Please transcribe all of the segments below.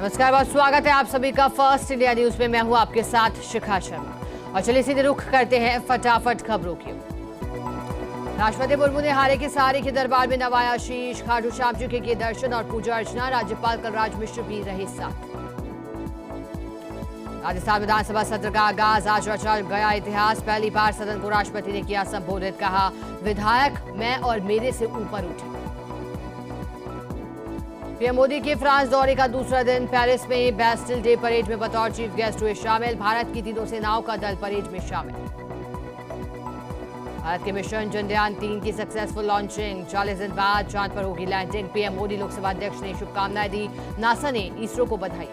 नमस्कार, बहुत स्वागत है आप सभी का फर्स्ट इंडिया न्यूज में। मैं हूं आपके साथ शिखा शर्मा और चलिए सीधे रुख करते हैं फटाफट खबरों की। राष्ट्रपति मुर्मू ने हारे के सहारे के दरबार में नवाया शीश। खाटू श्याम जी के किए दर्शन और पूजा अर्चना। राज्यपाल कलराज मिश्र भी रहे साथ। राजस्थान विधानसभा सत्र का आगाज, आज रचा गया इतिहास। पहली बार सदन को राष्ट्रपति ने किया संबोधित, कहा विधायक मैं और मेरे से ऊपर उठे। पीएम मोदी के फ्रांस दौरे का दूसरा दिन, पेरिस में बैस्टिल डे परेड में बतौर चीफ गेस्ट हुए शामिल। भारत की तीनों सेनाओं का दल परेड में शामिल। भारत के मिशन चंद्रयान-3 की सक्सेसफुल लॉन्चिंग, 40 दिन बाद चांद पर होगी लैंडिंग। पीएम मोदी लोकसभा अध्यक्ष ने शुभकामनाएं दी। नासा ने इसरो को बधाई।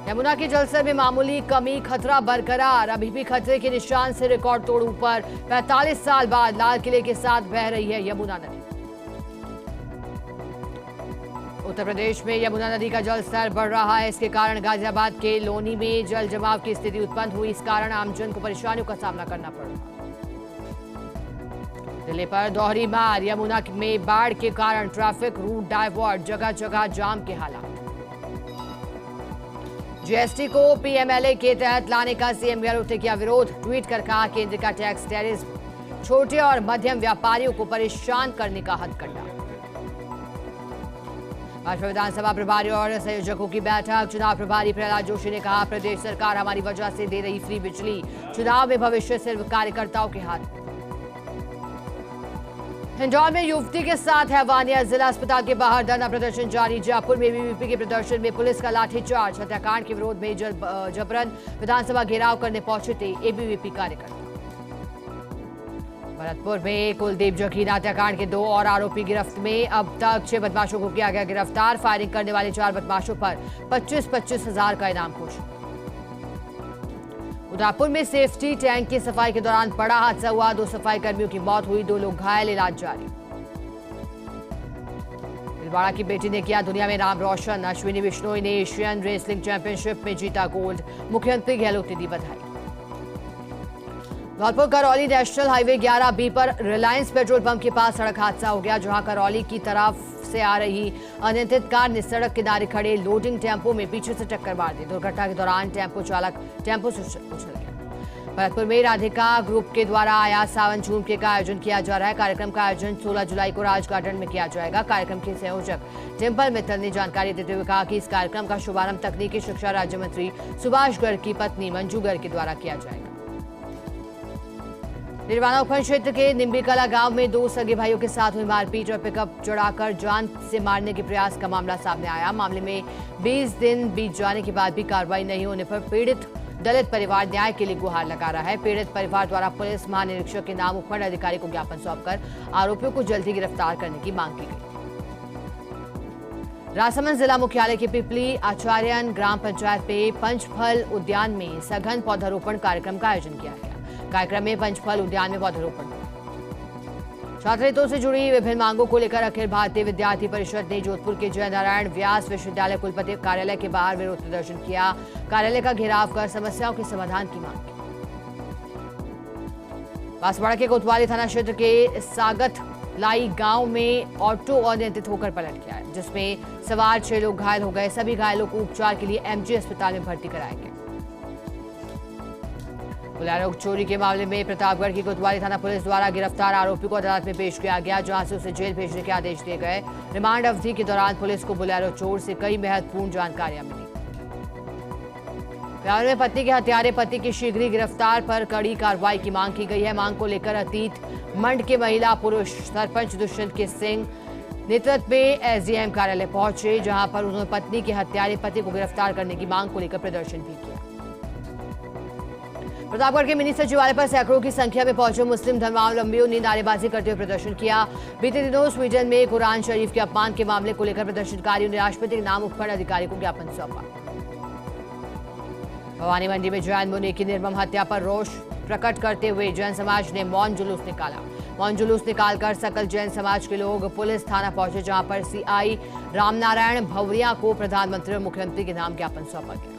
यमुना के जलस्तर में मामूली कमी, खतरा बरकरार। अभी भी खतरे के निशान से रिकॉर्ड तोड़ ऊपर। 45 साल बाद लाल किले के साथ बह रही है यमुना नदी। उत्तर प्रदेश में यमुना नदी का जलस्तर बढ़ रहा है। इसके कारण गाजियाबाद के लोनी में जल जमाव की स्थिति उत्पन्न हुई। इस कारण आमजन को परेशानियों का सामना करना पड़ रहा। दिल्ली पर दोहरी मार, यमुना में बाढ़ के कारण ट्रैफिक रूट डाइवर्ट, जगह जगह जाम के हालात। जीएसटी को पीएमएलए के तहत लाने का सीएम गहलोत ने किया विरोध। ट्वीट कर कहा केंद्र का टैक्स टेरिस छोटे और मध्यम व्यापारियों को परेशान करने का हथकंडा। भाजपा विधानसभा प्रभारी और संयोजकों की बैठक, चुनाव प्रभारी प्रहलाद जोशी ने कहा प्रदेश सरकार हमारी वजह से दे रही फ्री बिजली, चुनाव में भविष्य सिर्फ कार्यकर्ताओं के हाथ में। हिंडौन में युवती के साथ हैवानियत, जिला अस्पताल के बाहर धरना प्रदर्शन जारी। जयपुर में एबीवीपी के प्रदर्शन में पुलिस का लाठीचार्ज। हत्याकांड के विरोध में जबरन विधानसभा घेराव करने पहुंचे थे एबीवीपी कार्यकर्ता। भरतपुर में कुलदीप जखीना हत्याकांड के 2 और आरोपी गिरफ्त में। अब तक 6 बदमाशों को किया गया गिरफ्तार। फायरिंग करने वाले 4 बदमाशों पर 25-25 हजार का इनाम घोषित। उदयपुर में सेफ्टी टैंक की सफाई के दौरान बड़ा हादसा हुआ। 2 सफाई कर्मियों की मौत हुई, 2 लोग घायल, इलाज जारी। दिलवाड़ा की बेटी ने किया दुनिया में नाम रोशन। अश्विनी बिश्नोई ने एशियन रेसलिंग चैंपियनशिप में जीता गोल्ड। मुख्यमंत्री गहलोत ने दी बधाई। Dholpur Karauli national highway 11B पर रिलायंस पेट्रोल पंप के पास सड़क हादसा हो गया, जहां करौली की तरफ से आ रही अनियंत्रित कार ने सड़क किनारे खड़े लोडिंग टेम्पो में पीछे से टक्कर मार दी। दुर्घटना के दौरान टेम्पो चालक टेम्पो से उछल गया। भरतपुर में राधिका ग्रुप के द्वारा आया सावन झूम के का आयोजन किया जा रहा है। कार्यक्रम का आयोजन 16 जुलाई को राज गार्डन में किया जाएगा। कार्यक्रम के संयोजक डिम्पल मित्तल ने जानकारी देते हुए कहा कि इस कार्यक्रम का शुभारंभ तकनीकी शिक्षा राज्य मंत्री सुभाष गर्ग की पत्नी मंजू गर्ग के द्वारा किया जाएगा। निर्वाणा उपखंड क्षेत्र के निम्बीकला गांव में 2 सगे भाइयों के साथ हुई मारपीट और पिकअप चढ़ाकर जान से मारने के प्रयास का मामला सामने आया। मामले में 20 दिन बीत जाने के बाद भी कार्रवाई नहीं होने पर पीड़ित दलित परिवार न्याय के लिए गुहार लगा रहा है। पीड़ित परिवार द्वारा पुलिस महानिरीक्षक के नाम उपखंड अधिकारी को ज्ञापन सौंपकर आरोपियों को जल्द ही गिरफ्तार करने की मांग की गई। राजसमंद जिला मुख्यालय के पिपली आचार्यन ग्राम पंचायत में पंचफल उद्यान में सघन पौधारोपण कार्यक्रम का आयोजन किया गया। कार्यक्रम में पंचफल उद्यान में पौधारोपण हुआ। छात्र हितों से जुड़ी विभिन्न मांगों को लेकर अखिल भारतीय विद्यार्थी परिषद ने जोधपुर के जय नारायण व्यास विश्वविद्यालय कुलपति कार्यालय के बाहर विरोध प्रदर्शन किया। कार्यालय का घेराव कर समस्याओं के समाधान की मांग की। बांसवाड़ा के कोतवाली थाना क्षेत्र के सागत लाई गांव में ऑटो अनियंत्रित होकर पलट गया, जिसमें सवार 6 लोग घायल हो गए। सभी घायलों को उपचार के लिए एमजी अस्पताल में भर्ती कराया गया। बोलेरो चोरी के मामले में प्रतापगढ़ की कोतवाली थाना पुलिस द्वारा गिरफ्तार आरोपी को अदालत में पेश किया गया, जहां से उसे जेल भेजने के आदेश दिए गए। रिमांड अवधि के दौरान पुलिस को बोलेरो चोर से कई महत्वपूर्ण जानकारियां मिली। प्यार में पत्नी के हत्यारे पति की शीघ्र गिरफ्तार पर कड़ी कार्रवाई की मांग की गई है। मांग को लेकर अतीत मंड के महिला पुरुष सरपंच दुष्यंत के सिंह नेतृत्व में एसडीएम कार्यालय पहुंचे, जहां पर उन्होंने पत्नी के हत्यारे पति को गिरफ्तार करने की मांग को लेकर प्रदर्शन भी किया। प्रतापगढ़ के मिनी सचिवालय पर सैकड़ों की संख्या में पहुंचे मुस्लिम धर्मावलंबियों ने नारेबाजी करते हुए प्रदर्शन किया। बीते दिनों स्वीडन में कुरान शरीफ के अपमान के मामले को लेकर प्रदर्शनकारियों ने राष्ट्रपति के नाम उपखंड अधिकारी को ज्ञापन सौंपा। भवानी मंडी में जैन मुनि की निर्मम हत्या पर रोष प्रकट करते हुए जैन समाज ने मौन जुलूस निकाला। मौन जुलूस निकालकर सकल जैन समाज के लोग पुलिस थाना पहुंचे, जहां पर सीआई रामनारायण भवरिया को प्रधानमंत्री और मुख्यमंत्री के नाम ज्ञापन सौंपा गया।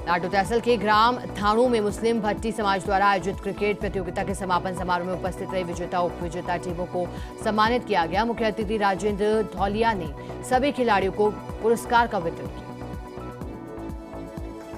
लाडू तहसील के ग्राम थाणू में मुस्लिम भट्टी समाज द्वारा आयोजित क्रिकेट प्रतियोगिता के समापन समारोह में उपस्थित रही विजेता उप विजेता टीमों को सम्मानित किया गया। मुख्य अतिथि राजेंद्र धौलिया ने सभी खिलाड़ियों को पुरस्कार का वितरण किया।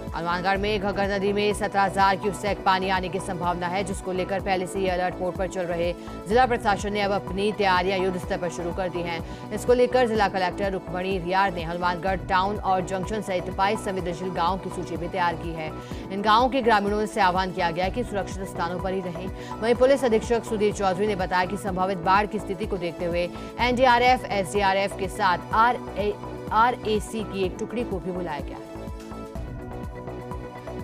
हनुमानगढ़ में घग्गर नदी में 17,000 क्यूसेक पानी आने की संभावना है, जिसको लेकर पहले से ही अलर्ट मोड पर चल रहे जिला प्रशासन ने अब अपनी तैयारियां युद्ध स्तर पर शुरू कर दी हैं। इसको लेकर जिला कलेक्टर रुक्मणी रियार ने हनुमानगढ़ टाउन और जंक्शन सहित 22 संवेदनशील गांवों की सूची भी तैयार की है। इन गांवों के ग्रामीणों से आह्वान किया गया कि सुरक्षित स्थानों पर ही रहें। वहीं पुलिस अधीक्षक सुधीर चौधरी ने बताया कि संभावित बाढ़ की स्थिति को देखते हुए एनडीआरएफ, एसडीआरएफ के साथ आरएसी की एक टुकड़ी को भी बुलाया गया है।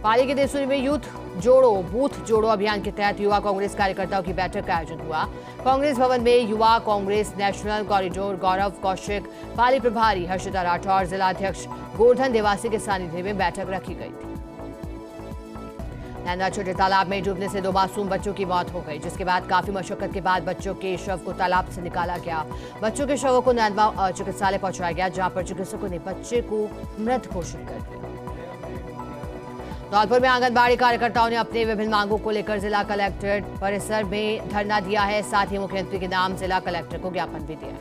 पाली के देसुरी में यूथ जोड़ो बूथ जोड़ो अभियान के तहत युवा कांग्रेस कार्यकर्ताओं की बैठक का आयोजन हुआ। कांग्रेस भवन में युवा कांग्रेस नेशनल कॉरिडोर गौरव कौशिक, पाली प्रभारी हर्षिता राठौर, जिलाध्यक्ष गोवर्धन देवासी के सानिध्य में बैठक रखी गई थी। नैना छोटे तालाब में डूबने से 2 मासूम बच्चों की मौत हो गई, जिसके बाद काफी मशक्कत के बाद बच्चों के शव को तालाब से निकाला गया। बच्चों के शवों को नैनवा चिकित्सालय पहुंचाया गया, जहां पर चिकित्सकों ने बच्चे को मृत घोषित कर दिया। धौलपुर में आंगनबाड़ी कार्यकर्ताओं ने अपने विभिन्न मांगों को लेकर जिला कलेक्ट्रेट परिसर में धरना दिया है। साथ ही मुख्यमंत्री के नाम जिला कलेक्टर को ज्ञापन भी दिया है।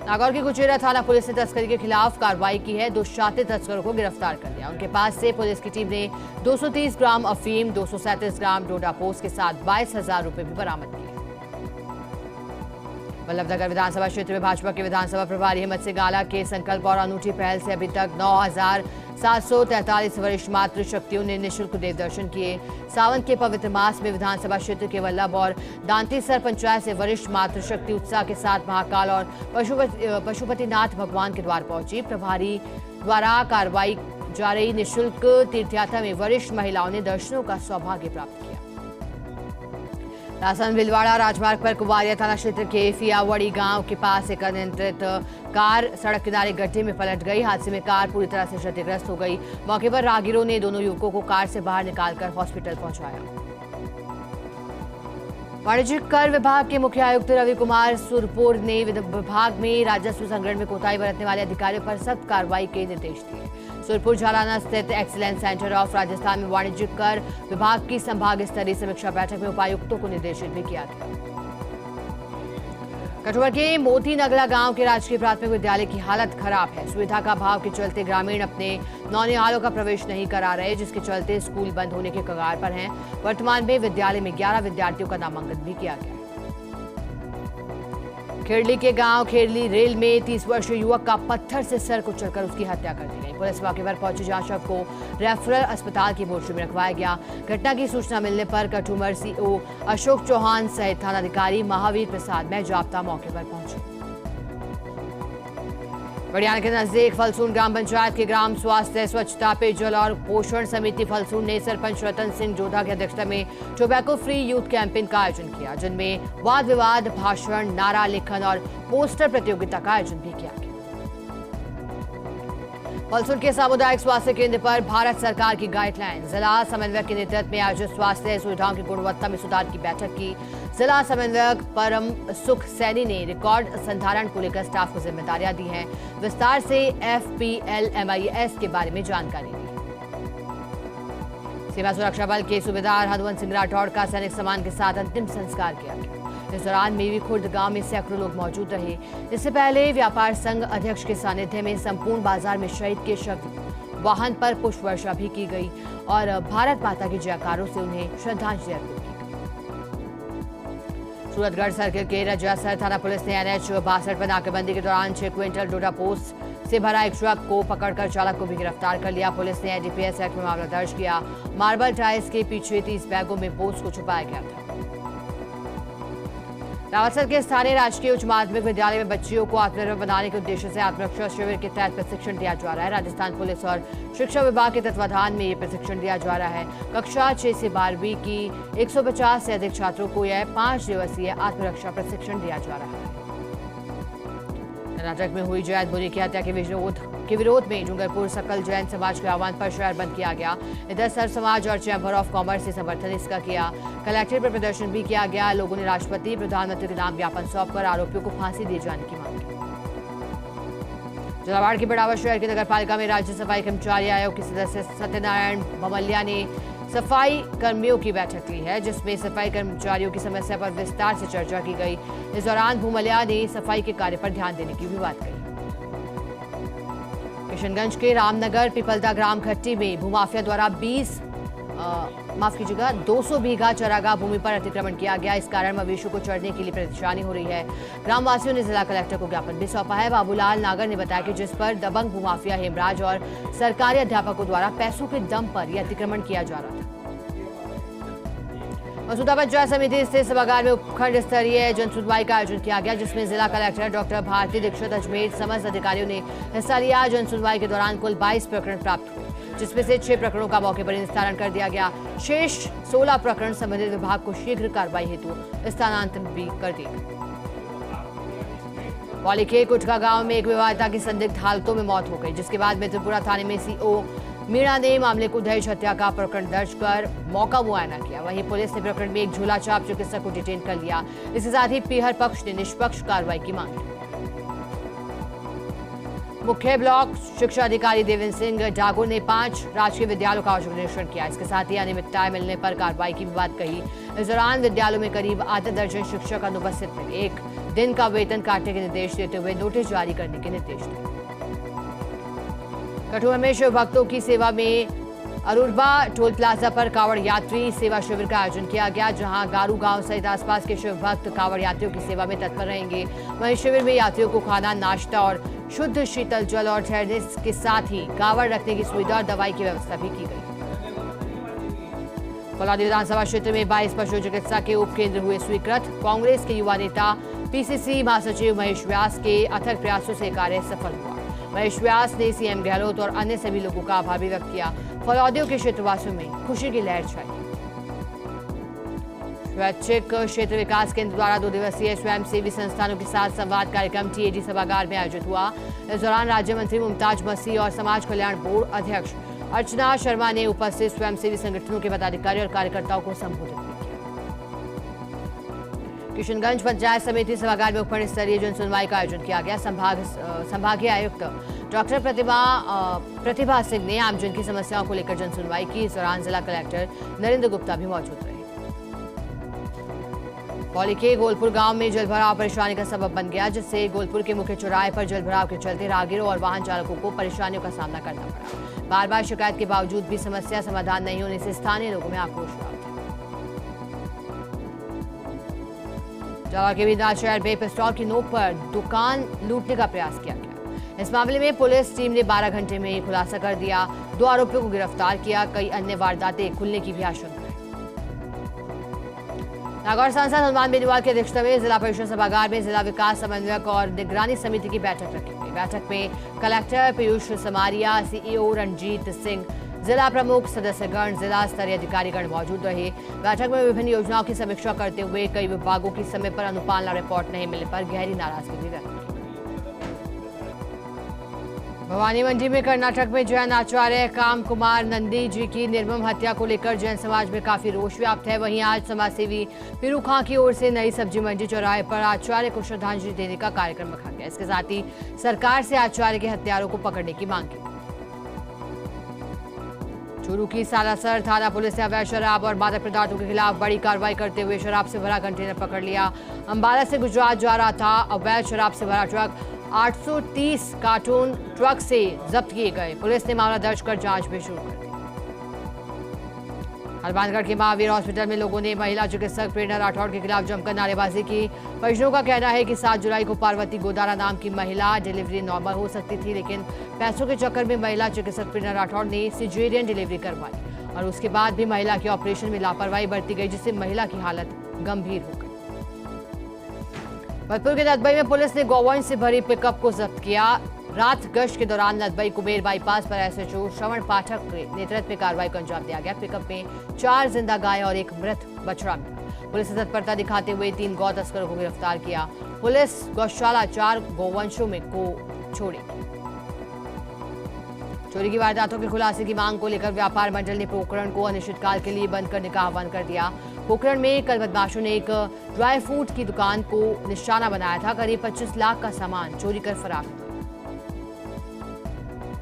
नागौर की कुचेरा थाना पुलिस ने तस्करी के खिलाफ कार्रवाई की है। 2 शातिर तस्करों को गिरफ्तार कर लिया। उनके पास से पुलिस की टीम ने 230 ग्राम अफीम, 237 ग्राम डोडा पोस्ट के साथ 22,000 रुपए भी बरामद किए। वल्लभनगर विधानसभा क्षेत्र में भाजपा के विधानसभा प्रभारी हिम्मत सिंह गाला के संकल्प और अनूठी पहल से अभी तक 9,743 वरिष्ठ मातृशक्तियों ने निःशुल्क देव दर्शन किए। सावन के पवित्र मास में विधानसभा क्षेत्र के वल्लभ और दांतीसर पंचायत से वरिष्ठ मातृशक्ति उत्साह के साथ महाकाल और पशुपतिनाथ भगवान के द्वार पहुंची। प्रभारी द्वारा कार्रवाई जा रही निःशुल्क तीर्थयात्रा में वरिष्ठ महिलाओं ने दर्शनों का सौभाग्य प्राप्त किया। राजस्थान भिलवाड़ा राजमार्ग पर कुवारिया थाना क्षेत्र के फियावड़ी गांव के पास एक अनियंत्रित कार सड़क किनारे गड्ढे में पलट गई। हादसे में कार पूरी तरह से क्षतिग्रस्त हो गई। मौके पर राहगीरों ने दोनों युवकों को कार से बाहर निकालकर हॉस्पिटल पहुंचाया। वाणिज्यिक कर विभाग के मुख्य आयुक्त रवि कुमार सुरपुर ने विभाग में राजस्व संग्रहण में कोताही बरतने वाले अधिकारियों पर सख्त कार्रवाई के निर्देश दिए। सुरपुर झालाना स्थित एक्सीलेंस सेंटर ऑफ राजस्थान में वाणिज्यिक कर विभाग की संभाग स्तरीय समीक्षा बैठक में उपायुक्तों को निर्देशित भी किया गया। कठुआ के मोती नगला गांव के राजकीय प्राथमिक विद्यालय की हालत खराब है। सुविधा का अभाव के चलते ग्रामीण अपने नौनिहालों का प्रवेश नहीं करा रहे, जिसके चलते स्कूल बंद होने के कगार पर हैं। वर्तमान में विद्यालय में 11 विद्यार्थियों का नामांकन भी किया गया है। खेड़ली के गांव खेड़ली रेल में 30 वर्षीय युवक का पत्थर से सर कुचलकर उसकी हत्या कर दी गई। पुलिस मौके पर पहुंची, जहां शव को रेफरल अस्पताल की मोर्चरी में रखवाया गया। घटना की सूचना मिलने पर कठुमर सीओ अशोक चौहान सहित थानाधिकारी महावीर प्रसाद मेजाप्ता मौके पर पहुंचे। बड़ियाना के नजदीक फलसून ग्राम पंचायत के ग्राम स्वास्थ्य, स्वच्छता, पेयजल और पोषण समिति फलसून ने सरपंच रतन सिंह जोधा की अध्यक्षता में टोबैको फ्री यूथ कैंपेन का आयोजन किया, जिनमें वाद विवाद, भाषण, नारा लेखन और पोस्टर प्रतियोगिता का आयोजन भी किया गया। फलसून के सामुदायिक स्वास्थ्य केंद्र पर भारत सरकार की गाइडलाइन, जिला समन्वयक के नेतृत्व में आयोजित स्वास्थ्य सुविधाओं की गुणवत्ता में सुधार की बैठक की। जिला समन्वयक परम सुख सैनी ने रिकॉर्ड संधारण को लेकर स्टाफ को जिम्मेदारियां दी हैं। विस्तार से FPLMIS के बारे में जानकारी दी। सीमा सुरक्षा बल के सूबेदार हनुमंत सिंह राठौड़ का सैनिक सम्मान के साथ अंतिम संस्कार किया गया। इस दौरान मेवी खुर्द गांव में सैकड़ों लोग मौजूद रहे। इससे पहले व्यापार संघ अध्यक्ष के सानिध्य में संपूर्ण बाजार में शहीद के शव वाहन पर पुष्प वर्षा भी की गई और भारत माता के जयकारों से उन्हें श्रद्धांजलि अर्पित की। सूरतगढ़ सर्किल के रजियासर थाना पुलिस ने NH 62 पर नाकेबंदी के दौरान 6 क्विंटल डोडा पोस्ट से भरा एक ट्रक को पकड़कर चालक को भी गिरफ्तार कर लिया। पुलिस ने NDPS एक्ट में मामला दर्ज किया। मार्बल टाइल्स के पीछे 30 बैगों में पोस्ट को छुपाया गया था। रावतसर के स्थानीय राजकीय उच्च माध्यमिक विद्यालय में बच्चियों को आत्मनिर्भर बनाने के उद्देश्य से आत्मरक्षा शिविर के तहत प्रशिक्षण दिया जा रहा है। राजस्थान पुलिस और शिक्षा विभाग के तत्वाधान में ये प्रशिक्षण दिया जा रहा है। कक्षा 6 से 12वीं की 150 से अधिक छात्रों को यह 5 दिवसीय आत्मरक्षा प्रशिक्षण दिया जा रहा है। कर्नाटक में हुई जैद मुनि की हत्या के विरोध में डूंगरपुर सकल जैन समाज के आह्वान पर शहर बंद किया गया। इधर सर समाज और चैंबर ऑफ कॉमर्स से समर्थन इसका किया। कलेक्ट्रेट पर प्रदर्शन भी किया गया। लोगों ने राष्ट्रपति, प्रधानमंत्री के नाम ज्ञापन सौंपकर आरोपियों को फांसी दिए जाने की मांग की। झालावाड़ के बड़ावर शहर की नगर पालिका में राज्य सफाई कर्मचारी आयोग के सदस्य सत्यनारायण भमलिया ने सफाई कर्मियों की बैठक ली है, जिसमें सफाई कर्मचारियों की समस्या पर विस्तार से चर्चा की गई। इस दौरान भूमलिया ने सफाई के कार्य पर ध्यान देने की भी बात कही। किशनगंज के रामनगर पिपलदा ग्राम खट्टी में भूमाफिया द्वारा 200 बीघा चरागाह भूमि पर अतिक्रमण किया गया। इस कारण मवेशियों को चढ़ने के लिए परेशानी हो रही है। ग्रामवासियों ने जिला कलेक्टर को ज्ञापन भी सौंपा है। बाबूलाल नागर ने बताया कि जिस पर दबंग भूमाफिया हेमराज और सरकारी अध्यापकों द्वारा पैसों के दम पर यह अतिक्रमण किया जा रहा था। मसूदा पंचायत समिति स्थित सभागार में उपखंड स्तरीय जनसुनवाई का आयोजन किया गया, जिसमें जिला कलेक्टर डॉक्टर भारती दीक्षित अजमेर समस्त अधिकारियों ने हिस्सा लिया। जनसुनवाई के दौरान कुल 22 प्रकरण प्राप्त हुए, जिसमें से 6 प्रकरणों का मौके पर निस्तारण कर दिया गया। शेष 16 प्रकरण संबंधित विभाग को शीघ्र कार्रवाई हेतु स्थानांतरित भी कर दिए गए। पौली के कुटका गांव में एक विवाहिता की संदिग्ध हालतों में मौत हो गई, जिसके बाद मित्रपुरा थाने में सीओ मीणा ने मामले को दहेज हत्या का प्रकरण दर्ज कर मौका मुआयना किया। वहीं पुलिस ने प्रकरण में एक झूला छाप चिकित्सक को डिटेन कर लिया। इसके साथ ही पीहर पक्ष ने निष्पक्ष कार्रवाई की मांग की। मुख्य ब्लॉक शिक्षा अधिकारी देवेंद्र सिंह ठाकुर ने 5 राजकीय विद्यालयों का औचक निरीक्षण किया। इसके साथ ही अनियमितताएं मिलने पर कार्रवाई की भी बात कही। इस दौरान विद्यालयों में करीब आधा दर्जन शिक्षक अनुपस्थित मिले। 1 दिन का वेतन काटने के निर्देश देते हुए नोटिस जारी करने के निर्देश दिए। कठुआ में शिव भक्तों की सेवा में अरुरबा टोल प्लाजा पर कांवड़ यात्री सेवा शिविर का आयोजन किया गया, जहां गारू गांव सहित आसपास के शिव भक्त कांवड़ यात्रियों की सेवा में तत्पर रहेंगे। वहीं शिविर में यात्रियों को खाना, नाश्ता और शुद्ध शीतल जल और ठहरने के साथ ही कांवड़ रखने की सुविधा और दवाई की व्यवस्था भी की गई। फलौदी विधानसभा क्षेत्र में 22 पशु चिकित्सा के उप केंद्र हुए स्वीकृत। कांग्रेस के युवा नेता पीसीसी महासचिव महेश व्यास के अथक प्रयासों से कार्य सफल हुआ। महेश व्यास ने सीएम गहलोत और अन्य सभी लोगों का आभार भी व्यक्त किया। फलौदियों के क्षेत्रवासियों में खुशी की लहर छाई। स्वैच्छिक क्षेत्र विकास केंद्र द्वारा 2 दिवसीय स्वयंसेवी संस्थानों के साथ संवाद कार्यक्रम टीएडी सभागार में आयोजित हुआ। इस दौरान राज्य मंत्री मुमताज मसीह और समाज कल्याण बोर्ड अध्यक्ष अर्चना शर्मा ने उपस्थित स्वयंसेवी संगठनों के पदाधिकारी और कार्यकर्ताओं को संबोधित किया। किशनगंज पंचायत समिति सभागार में उपखंड स्तरीय जनसुनवाई का आयोजन किया गया। संभागीय आयुक्त डॉक्टर प्रतिभा सिंह ने आमजन की समस्याओं को लेकर जनसुनवाई की। इस दौरान जिला कलेक्टर नरेंद्र गुप्ता भी मौजूद रहे। पौली के गोलपुर गांव में जलभराव परेशानी का सबब बन गया, जिससे गोलपुर के मुख्य चौराहे पर जलभराव के चलते राहगीरों और वाहन चालकों को परेशानियों का सामना करना पड़ा। बार बार शिकायत के बावजूद भी समस्या समाधान नहीं होने से स्थानीय लोगों में आक्रोश हुआ। जालौर के बीरनाथ शहर में पिस्तौल की नोक पर दुकान लूटने का प्रयास किया गया। इस मामले में पुलिस टीम ने 12 घंटे में ही खुलासा कर दिया। 2 आरोपियों को गिरफ्तार किया। कई अन्य वारदातें खुलने की भी आशंका है। नागौर सांसद हनुमान बेनीवाल की अध्यक्षता में जिला परिषद सभागार में जिला विकास समन्वयक और निगरानी समिति की बैठक रखी गई। बैठक में कलेक्टर पीयूष समारिया, सीईओ रणजीत सिंह, जिला प्रमुख सदस्यगण, जिला स्तरीय अधिकारीगण मौजूद रहे। बैठक में विभिन्न योजनाओं की समीक्षा करते हुए कई विभागों की समय पर अनुपालना रिपोर्ट नहीं मिलने पर गहरी नाराजगी भी व्यक्त की। भवानी मंडी में कर्नाटक में जैन आचार्य काम कुमार नंदी जी की निर्मम हत्या को लेकर जैन समाज में काफी रोष व्याप्त है। वहीं आज समाजसेवी पीरू खां की ओर से नई सब्जी मंडी चौराहे पर आचार्य को श्रद्धांजलि देने का कार्यक्रम रखा गया। इसके साथ ही सरकार से आचार्य के हत्यारों को पकड़ने की मांग की। चूरू की सालासर थाना पुलिस ने अवैध शराब और मादक पदार्थों के खिलाफ बड़ी कार्रवाई करते हुए शराब से भरा कंटेनर पकड़ लिया। अंबाला से गुजरात जा रहा था अवैध शराब से भरा ट्रक 830 कार्टून ट्रक से जब्त किए गए। पुलिस ने मामला दर्ज कर जांच भी शुरू कर दी। हनुमानगढ़ के महावीर हॉस्पिटल में लोगों ने महिला चिकित्सक प्रेरणा राठौड़ के खिलाफ जमकर नारेबाजी की। परिजनों का कहना है कि 7 जुलाई को पार्वती गोदारा नाम की महिला डिलीवरी नॉर्मल हो सकती थी, लेकिन पैसों के चक्कर में महिला चिकित्सक प्रेरणा राठौड़ ने सिजेरियन डिलीवरी करवाई और उसके बाद भी महिला के ऑपरेशन में लापरवाही बरती गई, जिससे महिला की हालत गंभीर हो गई। भरतपुर के नदबई में पुलिस ने गौवंश से भरी पिकअप को जब्त किया। रात गश्त के दौरान नदबई कुबेर बाईपास पर एसएचओ श्रवण पाठक के नेतृत्व में कार्रवाई को अंजाम दिया गया। पिकअप में 4 जिंदा गाय और 1 मृत बछड़ा मिला। पुलिस ने तत्परता दिखाते हुए 3 गौ तस्करों को गिरफ्तार किया। पुलिस गौशाला 4 गौवंशों में को छोड़ी। चोरी की वारदातों के खुलासे की मांग को लेकर व्यापार मंडल ने पोखरण को अनिश्चितकाल के लिए बंद करने का आह्वान कर दिया। पोखरण में कल बदमाशों ने एक ड्राई फ्रूट की दुकान को निशाना बनाया था। करीब 25 लाख का सामान चोरी कर फरार हुआ।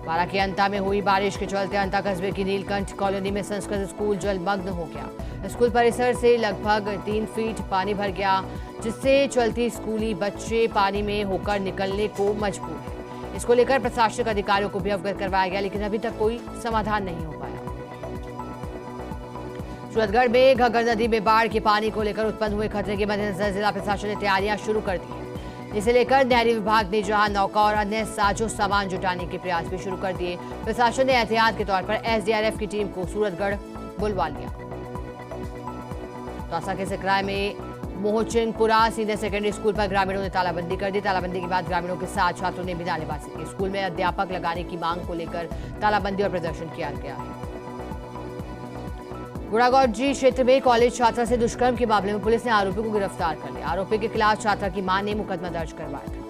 बारा के अंता में हुई बारिश के चलते अंता कस्बे की नीलकंठ कॉलोनी में संस्कृत स्कूल जलमग्न हो गया। स्कूल परिसर से लगभग 3 फीट पानी भर गया, जिससे चलती स्कूली बच्चे पानी में होकर निकलने को मजबूर हैं। इसको लेकर प्रशासनिक अधिकारियों को भी अवगत करवाया गया, लेकिन अभी तक कोई समाधान नहीं हो पाया। सूरतगढ़ में घग्गर नदी में बाढ़ के पानी को लेकर उत्पन्न हुए खतरे के मद्देनजर जिला प्रशासन ने तैयारियां शुरू कर दी है। इसे लेकर नहरी विभाग ने जहां नौका और अन्य साजो सामान जुटाने के प्रयास भी शुरू कर दिए। प्रशासन ने एहतियात के तौर पर एसडीआरएफ की टीम को सूरतगढ़ बुलवा लिया। दौसा के सिकराय में मोहचिनपुरा सीनियर सेकेंडरी स्कूल पर ग्रामीणों ने तालाबंदी कर दी। तालाबंदी के बाद ग्रामीणों के साथ छात्रों ने भी नारेबाजी की। स्कूल में अध्यापक लगाने की मांग को लेकर तालाबंदी और प्रदर्शन किया गया है। गुड़ागौजी क्षेत्र में कॉलेज छात्रा से दुष्कर्म के मामले में पुलिस ने आरोपी को गिरफ्तार कर लिया। आरोपी के खिलाफ छात्रा की मां ने मुकदमा दर्ज करवाया था।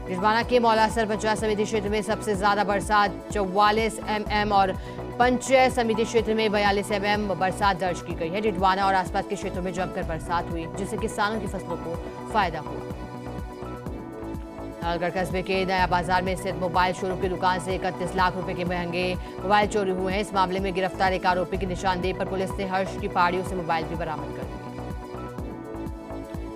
रिजवाना के मौलासर पंचायत समिति क्षेत्र में सबसे ज्यादा बरसात 44 mm और पंचायत समिति क्षेत्र में 42 mm बरसात दर्ज की गई है। रिजवाना और आसपास के क्षेत्रों में जमकर बरसात हुई, जिससे किसानों की फसलों को फायदा हुआ। लालगढ़ कस्बे के नया बाजार में स्थित मोबाइल शोरूम की दुकान से 31 लाख रुपए के महंगे मोबाइल चोरी हुए हैं। इस मामले में गिरफ्तार एक आरोपी की निशानदेही पर पुलिस ने हर्ष की पहाड़ियों से मोबाइल भी बरामद कर दिए।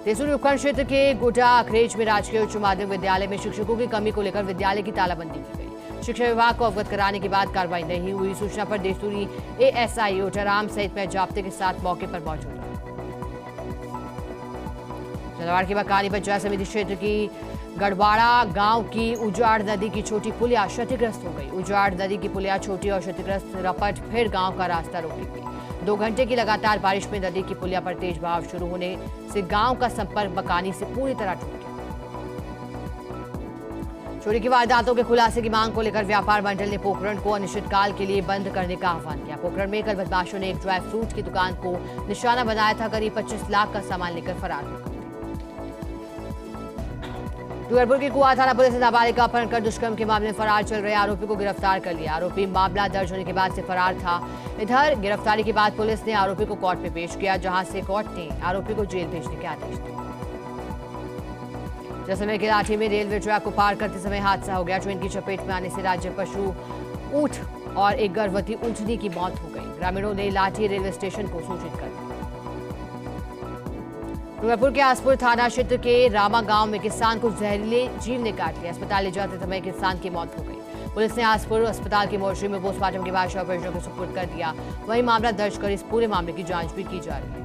तेसूरी उपखंड क्षेत्र के गोटा अखरेज में राजकीय उच्च माध्यमिक विद्यालय में शिक्षकों की कमी को लेकर विद्यालय की तालाबंदी की गई। शिक्षा विभाग को अवगत कराने के बाद कार्रवाई नहीं हुई। सूचना पर देसूरी एएसआई ओटाराम सहित में जाब्ते के साथ मौके पर मौजूद रहे। झालावाड़ के बकानी पंचायत समिति क्षेत्र की गढ़वाड़ा गांव की उजाड़ नदी की छोटी पुलिया क्षतिग्रस्त हो गई। उजाड़ नदी की पुलिया छोटी और क्षतिग्रस्त रपट फिर गांव का रास्ता रोकेगी। 2 घंटे की लगातार बारिश में नदी की पुलिया पर तेज बहाव शुरू होने से गांव का संपर्क बकानी से पूरी तरह टूट गया। चोरी की वारदातों के खुलासे की मांग को लेकर व्यापार मंडल ने पोखरण को अनिश्चितकाल के लिए बंद करने का आह्वान किया। पोखरण में कल बदमाशों ने एक ड्राई फ्रूट की दुकान को निशाना बनाया था। करीब 25 लाख का सामान लेकर फरार हो गए। डूंगरपुर की कुआ थाना पुलिस ने नाबालिग का अपहरण कर दुष्कर्म के मामले में फरार चल रहे आरोपी को गिरफ्तार कर लिया। आरोपी मामला दर्ज होने के बाद से फरार था। इधर गिरफ्तारी के बाद पुलिस ने आरोपी को कोर्ट में पेश किया, जहां से कोर्ट ने आरोपी को जेल भेजने के आदेश दिए। जैसलमेर के लाठी में रेलवे ट्रैक को पार करते समय हादसा हो गया। ट्रेन की चपेट में आने से राज्य पशु ऊंट और एक गर्भवती ऊंटनी की मौत हो गई। ग्रामीणों ने लाठी रेलवे स्टेशन को सूचित कर दिया। डूंगरपुर के आसपुर थाना क्षेत्र के रामा गांव में किसान को जहरीले जीव ने काट लिया। अस्पताल ले जाते समय किसान की मौत हो गई। पुलिस ने आसपुर अस्पताल की मोर्चरी में पोस्टमार्टम के बाद शव परिजनों को सुपुर्द कर दिया। वहीं मामला दर्ज कर इस पूरे मामले की जांच भी की जा रही है।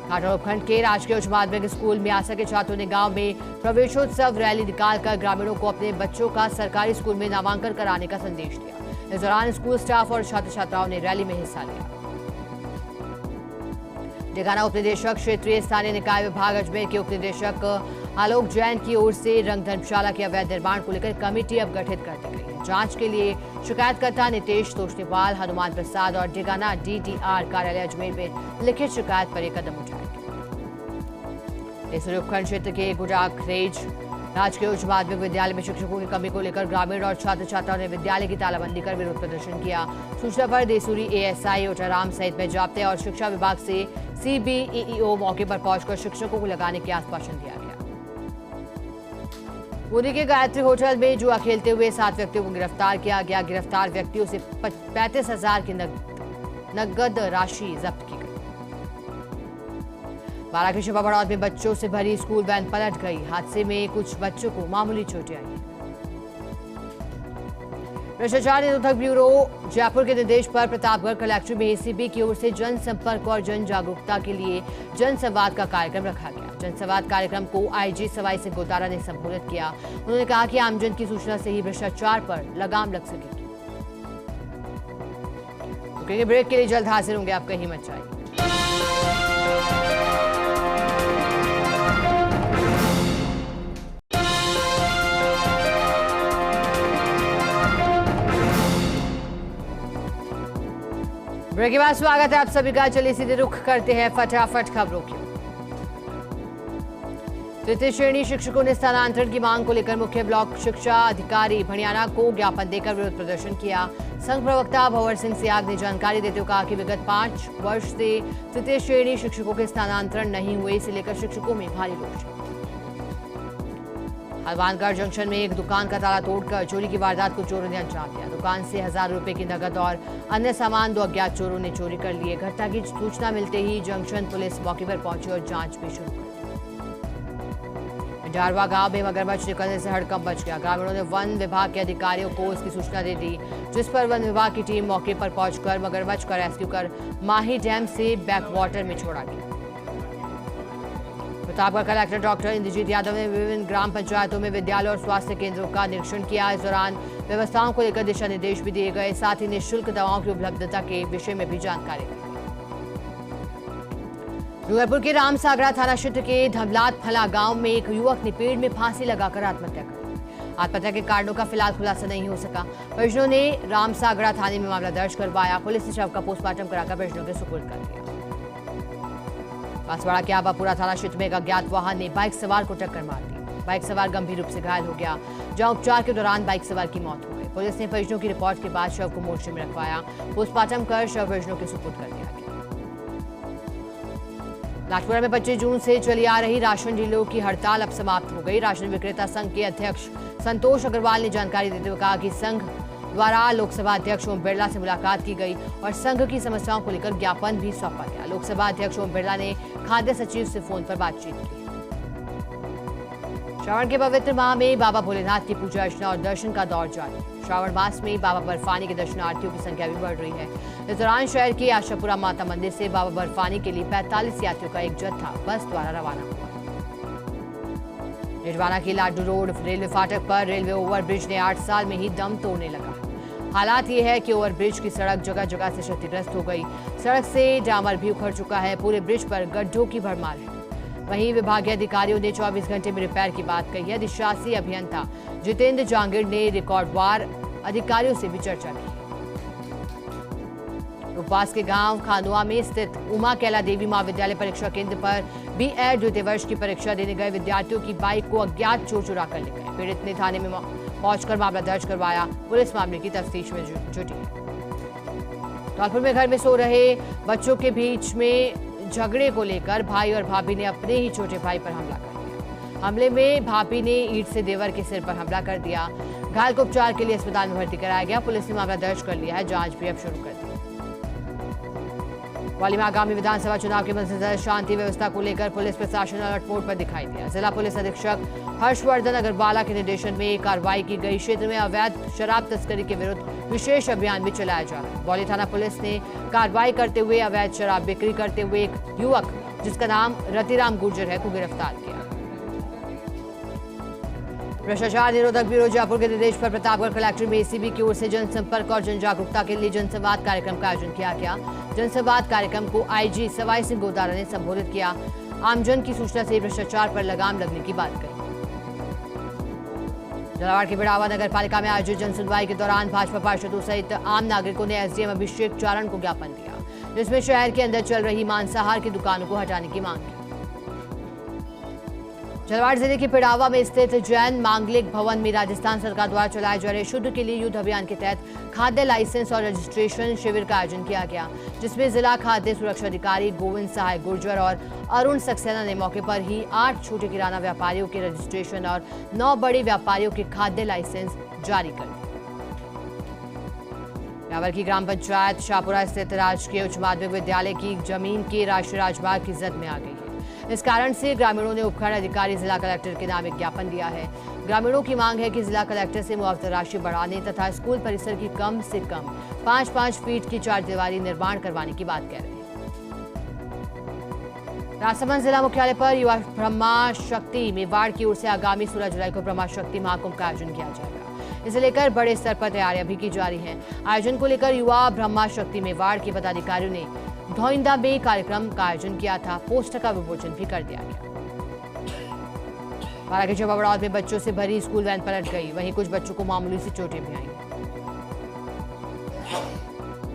घाटोल उपखंड के राजकीय उच्च माध्यमिक स्कूल म्यासा के छात्रों ने गांव में प्रवेशोत्सव रैली निकालकर ग्रामीणों को अपने बच्चों का सरकारी स्कूल में नामांकन कराने का संदेश दिया। इस दौरान स्कूल स्टाफ और छात्र छात्राओं ने रैली में हिस्सा लिया। डेगाना उपनिदेशक क्षेत्रीय स्थानीय निकाय विभाग अजमेर के उपनिदेशक आलोक जैन की ओर से रंग धर्मशाला के अवैध निर्माण को लेकर कमेटी अब गठित कर दी गई है। जांच के लिए शिकायतकर्ता नितेश तोषनीवाल, हनुमान प्रसाद और डेगाना डीडीआर कार्यालय अजमेर में लिखित शिकायत पर एक कदम उठाएंगे। तेसूरी उपखंड क्षेत्र के गुड़ाखरेज राजकीय उच्च माध्यमिक विद्यालय में शिक्षकों की कमी को लेकर ग्रामीण और छात्र छात्राओं ने विद्यालय की तालाबंदी कर विरोध प्रदर्शन किया। सूचना पर देसूरी एएसआई ओटाराम सहित में जाब्ते और शिक्षा विभाग से सीबीईओ मौके पर पहुंचकर शिक्षकों को लगाने के आश्वासन दिया गया। पुरी के गायत्री होटल में जुआ खेलते हुए 7 व्यक्तियों को गिरफ्तार किया गया। गिरफ्तार व्यक्तियों से 35,000 की नकद राशि जब्त की गई। बारा के शिवा बड़ौद में बच्चों से भरी स्कूल वैन पलट गई। हादसे में कुछ बच्चों को मामूली चोटें आई। भ्रष्टाचार निरोधक ब्यूरो जयपुर के निर्देश पर प्रतापगढ़ कलेक्ट्रेट में एसीबी की ओर से जनसंपर्क और जन जागरूकता के लिए जनसंवाद का कार्यक्रम रखा गया। जनसंवाद कार्यक्रम को आईजी सवाई सिंह गोतारा ने संबोधित किया। उन्होंने कहा कि आमजन की सूचना से ही भ्रष्टाचार पर लगाम लग सकेगी। रुकेंगे ब्रेक के लिए, जल्द हाजिर होंगे, आप कहीं मत जाइए। ब्रेक के बाद स्वागत है आप सभी का। चलिए सीधे रुख करते हैं फटाफट खबरों की। तृतीय श्रेणी शिक्षकों ने स्थानांतरण की मांग को लेकर मुख्य ब्लॉक शिक्षा अधिकारी भणियाना को ज्ञापन देकर विरोध प्रदर्शन किया। संघ प्रवक्ता भंवर सिंह सियाग ने जानकारी देते हुए कहा कि विगत 5 वर्ष से तृतीय श्रेणी शिक्षकों के स्थानांतरण नहीं हुए, इसे लेकर शिक्षकों में भारी रोष है। हनुमानगढ़ जंक्शन में एक दुकान का ताला तोड़कर चोरी की वारदात को चोरों ने अंजाम दिया। दुकान से 1000 रुपए की नकद और अन्य सामान 2 अज्ञात चोरों ने चोरी कर लिए। घटना की सूचना मिलते ही जंक्शन पुलिस मौके पर पहुंची और जांच भी शुरू कर दी। जारवा गांव में मगरमच्छ निकलने से हड़कंप मच गया। ग्रामीणों ने वन विभाग के अधिकारियों को इसकी सूचना दे दी, जिस पर वन विभाग की टीम मौके पर पहुंचकर मगरमच्छ का रेस्क्यू कर माही डैम से बैकवाटर में छोड़ा गया। प्रतापगढ़ कलेक्टर डॉक्टर इंद्रजीत यादव ने विभिन्न ग्राम पंचायतों में विद्यालय और स्वास्थ्य केंद्रों का निरीक्षण किया। इस दौरान व्यवस्थाओं को लेकर दिशा निर्देश भी दिए गए, साथ ही निःशुल्क दवाओं की उपलब्धता के विषय में भी जानकारी दी। डूंगरपुर के रामसागरा थाना क्षेत्र के धमलात फला गांव में एक युवक ने पेड़ में फांसी लगाकर आत्महत्या कर ली। आत्महत्या के कारणों का फिलहाल खुलासा नहीं हो सका। परिजनों ने रामसागरा थाने में मामला दर्ज करवाया। पुलिस ने शव का पोस्टमार्टम कराकर परिजनों के सुपुर्द कर दिया। बांसवाड़ा के आबापुरा थाना क्षेत्र में एक अज्ञात वाहन ने बाइक सवार को टक्कर मार दी। बाइक सवार गंभीर रूप से घायल हो गया, जहां उपचार के दौरान बाइक सवार की मौत हो गई। पुलिस ने परिजनों की रिपोर्ट के बाद शव को मोर्चे में रखवाया। पोस्टमार्टम कर शव परिजनों के सुपुर्द कर दिया गया। लाठपुरा में 25 जून से चली आ रही राशन डीलरों की हड़ताल अब समाप्त हो गई। राशन विक्रेता संघ के अध्यक्ष संतोष अग्रवाल ने जानकारी देते हुए कहा कि संघ द्वारा लोकसभा अध्यक्ष ओम बिरला से मुलाकात की गई और संघ की समस्याओं को लेकर ज्ञापन भी सौंपा गया। लोकसभा अध्यक्ष ओम बिरला ने खाद्य सचिव से फोन पर बातचीत की। श्रावण के पवित्र माह में बाबा भोलेनाथ की पूजा अर्चना और दर्शन का दौर जारी। श्रावण मास में बाबा बर्फानी के दर्शनार्थियों की संख्या भी बढ़ रही है। इस दौरान शहर के आशापुरा माता मंदिर से बाबा बर्फानी के लिए 45 यात्रियों का एक जत्था बस द्वारा रवाना हुआ। निजवाना की लाडू रोड रेलवे फाटक पर रेलवे ओवरब्रिज ने 8 साल में ही दम तोड़ने लगा। हालात ये है कि ओवरब्रिज की सड़क जगह जगह से क्षतिग्रस्त हो गई। सड़क से डामर भी उखड़ चुका है। पूरे ब्रिज पर गड्ढों की भरमार है। वहीं विभागीय अधिकारियों ने 24 घंटे में रिपेयर की बात कही है। अधिशासी अभियंता जितेंद्र जांगिड़ ने रिकॉर्डवार अधिकारियों से भी चर्चा की। उपवास के गांव खानुआ में स्थित उमा कैला देवी महाविद्यालय परीक्षा केंद्र पर बीएड द्वितीय वर्ष की परीक्षा देने गए विद्यार्थियों की बाइक को अज्ञात चोर चुरा कर ले गए। पीड़ित ने थाने में पहुंचकर मामला दर्ज करवाया। पुलिस मामले की तफ्तीश में जुटी है। धौलपुर में घर में सो रहे बच्चों के बीच में झगड़े को लेकर भाई और भाभी ने अपने ही छोटे भाई पर हमला कर दिया। हमले में भाभी ने ईंट से देवर के सिर पर हमला कर दिया। घायल को उपचार के लिए अस्पताल में भर्ती कराया गया। पुलिस ने मामला दर्ज कर लिया है। जांच भी अब शुरू कर दी। वाली में आगामी विधानसभा चुनाव के मद्देनजर शांति व्यवस्था को लेकर पुलिस प्रशासन अलर्ट मोड पर दिखाई दिया। जिला पुलिस अधीक्षक हर्षवर्धन अग्रवाला के निर्देशन में कार्रवाई की गई। क्षेत्र में अवैध शराब तस्करी के विरुद्ध विशेष अभियान भी चलाया जा रहा है। बौली थाना पुलिस ने कार्रवाई करते हुए अवैध शराब बिक्री करते हुए एक युवक जिसका नाम रतिराम गुर्जर है को गिरफ्तार किया। भ्रष्टाचार निरोधक ब्यूरो जयपुर के निर्देश पर प्रतापगढ़ कलेक्टर में एसीबी की ओर से जनसंपर्क और जन जागरूकता के लिए जनसंवाद कार्यक्रम का आयोजन किया गया। जनसंवाद कार्यक्रम को आईजी सवाई सिंह गोदारा ने संबोधित किया। आमजन की सूचना से भ्रष्टाचार पर लगाम लगने की बात कही। झालावाड़ के बिड़ावा नगर पालिका में आयोजित जनसुनवाई के दौरान भाजपा पार्षदों सहित आम नागरिकों ने एसडीएम अभिषेक चारण को ज्ञापन दिया, जिसमें शहर के अंदर चल रही मांसाहार की दुकानों को हटाने की मांग की। झालावाड़ जिले के पिड़ावा में स्थित जैन मांगलिक भवन में राजस्थान सरकार द्वारा चलाए जा रहे शुद्ध के लिए युद्ध अभियान के तहत खाद्य लाइसेंस और रजिस्ट्रेशन शिविर का आयोजन किया गया, जिसमें जिला खाद्य सुरक्षा अधिकारी गोविंद सहाय गुर्जर और अरुण सक्सेना ने मौके पर ही 8 छोटे किराना व्यापारियों के रजिस्ट्रेशन और 9 बड़े व्यापारियों के खाद्य लाइसेंस जारी कर दिए। ब्यावर की ग्राम पंचायत शाहपुरा स्थित राजकीय उच्च माध्यमिक विद्यालय की जमीन के राष्ट्रीय राजमार्ग की जद में आ गई है। इस कारण से ग्रामीणों ने उपखंड अधिकारी जिला कलेक्टर के नाम एक ज्ञापन दिया है। ग्रामीणों की मांग है कि जिला कलेक्टर से मुआवजा राशि बढ़ाने तथा स्कूल परिसर की कम से कम 5-5 फीट की चारदीवारी निर्माण करवाने की बात कह रहे हैं। राजसमंद जिला मुख्यालय पर युवा ब्रह्मा शक्ति मेवाड़ की ओर से आगामी 16 जुलाई को ब्रह्मा शक्ति महाकुंभ का आयोजन किया जाएगा। इसे लेकर बड़े स्तर पर तैयारियां भी की जा रही हैं। आयोजन को लेकर युवा ब्रह्मा शक्ति मेवाड़ के पदाधिकारियों ने धौइंदा में कार्यक्रम का आयोजन किया था। पोस्टर का विमोचन भी कर दिया गया। बारां के चौबड़ौद में बच्चों से भरी स्कूल वैन पलट गई, वहीं कुछ बच्चों को मामूली सी चोटें भी आईं।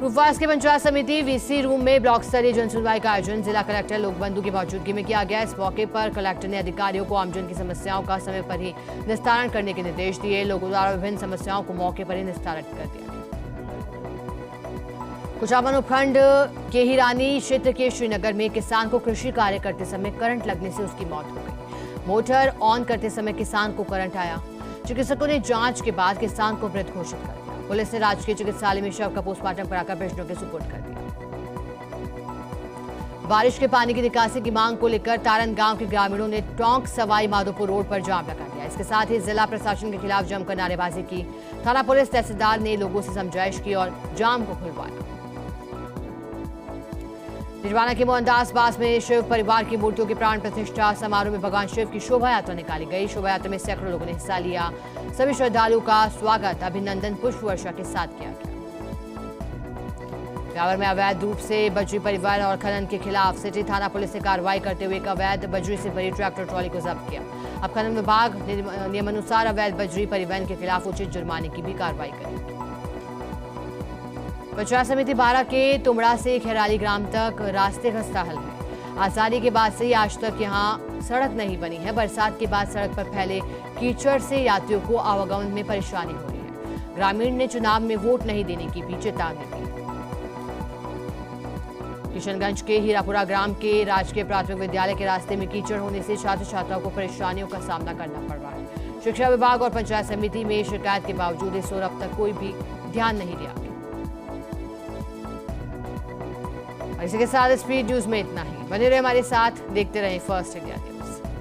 रूपवास के पंचायत समिति वीसी रूम में ब्लॉक स्तरीय जनसुनवाई का आयोजन जिला कलेक्टर लोकबंधु की मौजूदगी में किया गया। इस मौके पर कलेक्टर ने अधिकारियों को आमजन की समस्याओं का समय पर ही निस्तारण करने के निर्देश दिए। लोगों द्वारा विभिन्न समस्याओं को मौके पर ही निस्तारित कर दिया। कुचामन उपखंड के हिरानी क्षेत्र के श्रीनगर में किसान को कृषि कार्य करते समय करंट लगने से उसकी मौत हो गई। मोटर ऑन करते समय किसान को करंट आया। चिकित्सकों ने जांच के बाद किसान को मृत घोषित कर दिया। पुलिस ने राजकीय चिकित्सालय में शव का पोस्टमार्टम कराकर परिजनों के सुपुर्द कर दिया। बारिश के पानी की निकासी की मांग को लेकर तारन गांव के ग्रामीणों ने टोंक सवाई माधोपुर रोड पर जाम लगा दिया। इसके साथ ही जिला प्रशासन के खिलाफ जमकर नारेबाजी की। थाना पुलिस तहसीलदार ने लोगों से समझाइश की और जाम को खुलवाया। निजवाना के मोहनदास बास में शिव परिवार की मूर्तियों की प्राण प्रतिष्ठा समारोह में भगवान शिव की शोभा यात्रा निकाली गई। शोभा यात्रा में सैकड़ों लोगों ने हिस्सा लिया। सभी श्रद्धालुओं का स्वागत अभिनंदन पुष्प वर्षा के साथ किया गया। ब्यावर में अवैध रूप से बजरी परिवहन और खनन के खिलाफ सिटी थाना पुलिस ने कार्रवाई करते हुए एक अवैध बजरी से भरी ट्रैक्टर ट्रॉली को जब्त किया। अब खनन विभाग नियमानुसार अवैध बजरी परिवहन के खिलाफ उचित जुर्माने की भी कार्रवाई करेगी। पंचायत समिति 12 के तुमड़ा से खैराली ग्राम तक रास्ते खस्ताहाल है। आजादी के बाद से आज तक यहां सड़क नहीं बनी है। बरसात के बाद सड़क पर फैले कीचड़ से यात्रियों को आवागमन में परेशानी हो रही है। ग्रामीण ने चुनाव में वोट नहीं देने की भी चेतावनी दी। किशनगंज के हीरापुरा ग्राम के राजकीय प्राथमिक विद्यालय के रास्ते में कीचड़ होने से छात्र छात्राओं को परेशानियों का सामना करना पड़ रहा है। शिक्षा विभाग और पंचायत समिति में शिकायत के बावजूद इस ओर अब तक कोई भी ध्यान नहीं दिया। इसी के साथ स्पीड न्यूज में इतना ही। बने रहे हमारे साथ, देखते रहें फर्स्ट इंडिया न्यूज।